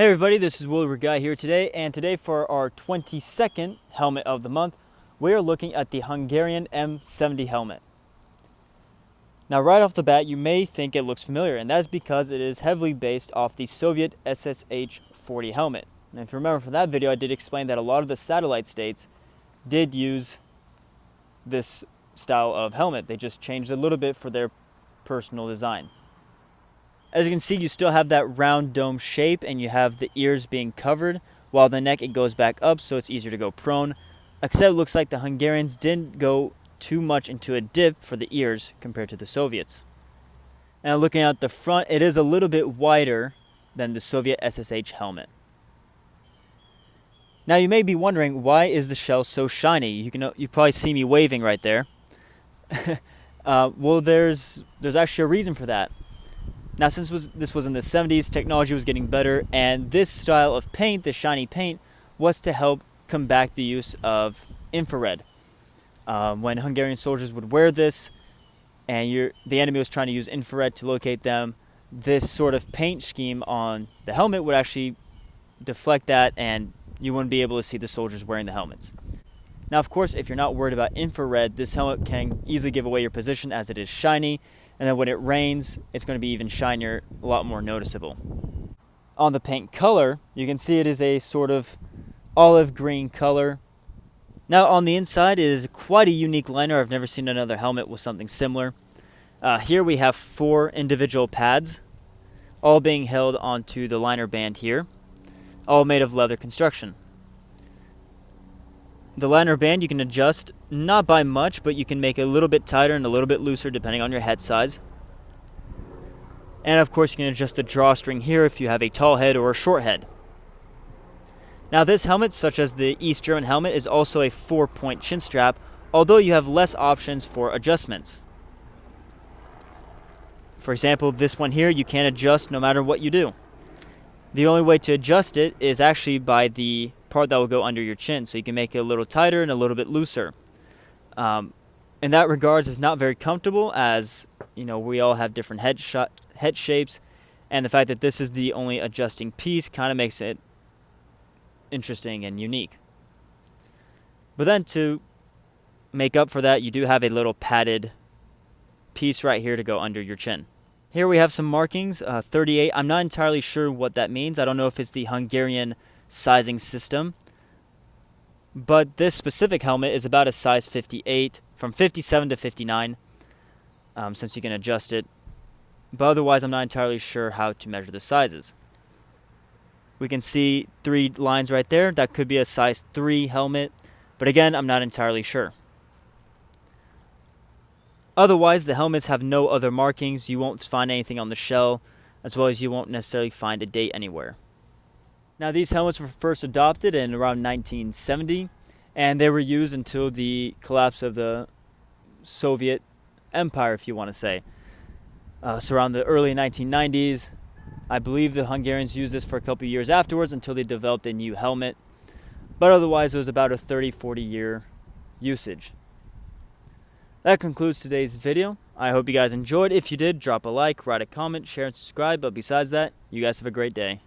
Hey everybody, this is Wilbur Guy here today, and today for our 22nd helmet of the month, we are looking at the Hungarian M70 Helmet. Now right off the bat, you may think it looks familiar, and that's because it is heavily based off the Soviet SSH-40 helmet. And if you remember from that video, I did explain that a lot of the satellite states did use this style of helmet. They just changed a little bit for their personal design. As you can see, you still have that round dome shape and you have the ears being covered, while the neck it goes back up so it's easier to go prone, except it looks like the Hungarians didn't go too much into a dip for the ears compared to the Soviets. Now looking at the front, it is a little bit wider than the Soviet SSH helmet. Now you may be wondering, why is the shell so shiny? You probably see me waving right there. Well, there's actually a reason for that. Now, since this was in the 70s, technology was getting better, and this style of paint, the shiny paint, was to help combat the use of infrared. When Hungarian soldiers would wear this, and the enemy was trying to use infrared to locate them, this sort of paint scheme on the helmet would actually deflect that, and you wouldn't be able to see the soldiers wearing the helmets. Now, of course, if you're not worried about infrared, this helmet can easily give away your position as it is shiny. And then when it rains, it's going to be even shinier, a lot more noticeable. On the paint color, you can see it is a sort of olive green color. Now on the inside, it is quite a unique liner. I've never seen another helmet with something similar. Here we have 4 individual pads, all being held onto the liner band here, all made of leather construction. The liner band you can adjust, not by much, but you can make it a little bit tighter and a little bit looser depending on your head size. And of course you can adjust the drawstring here if you have a tall head or a short head. Now this helmet, such as the East German helmet, is also a 4-point chin strap, although you have less options for adjustments. For example, this one here you can't adjust no matter what you do. The only way to adjust it is actually by the part that will go under your chin, so you can make it a little tighter and a little bit looser. In that regards, it's not very comfortable, as we all have different head shapes, and the fact that this is the only adjusting piece kind of makes it interesting and unique. But then to make up for that, you do have a little padded piece right here to go under your chin. Here we have some markings, 38. I'm not entirely sure what that means. I don't know if it's the Hungarian sizing system, but this specific helmet is about a size 58, from 57 to 59, since you can adjust it. But otherwise, I'm not entirely sure how to measure the sizes. We can see 3 lines right there. That could be a size 3 helmet, but again, I'm not entirely sure. Otherwise, the helmets have no other markings. You won't find anything on the shell, as well as you won't necessarily find a date anywhere. Now, these helmets were first adopted in around 1970, and they were used until the collapse of the Soviet Empire, if you want to say. So around the early 1990s, I believe the Hungarians used this for a couple of years afterwards until they developed a new helmet. But otherwise, it was about a 30-40 year usage. That concludes today's video. I hope you guys enjoyed. If you did, drop a like, write a comment, share, and subscribe. But besides that, you guys have a great day.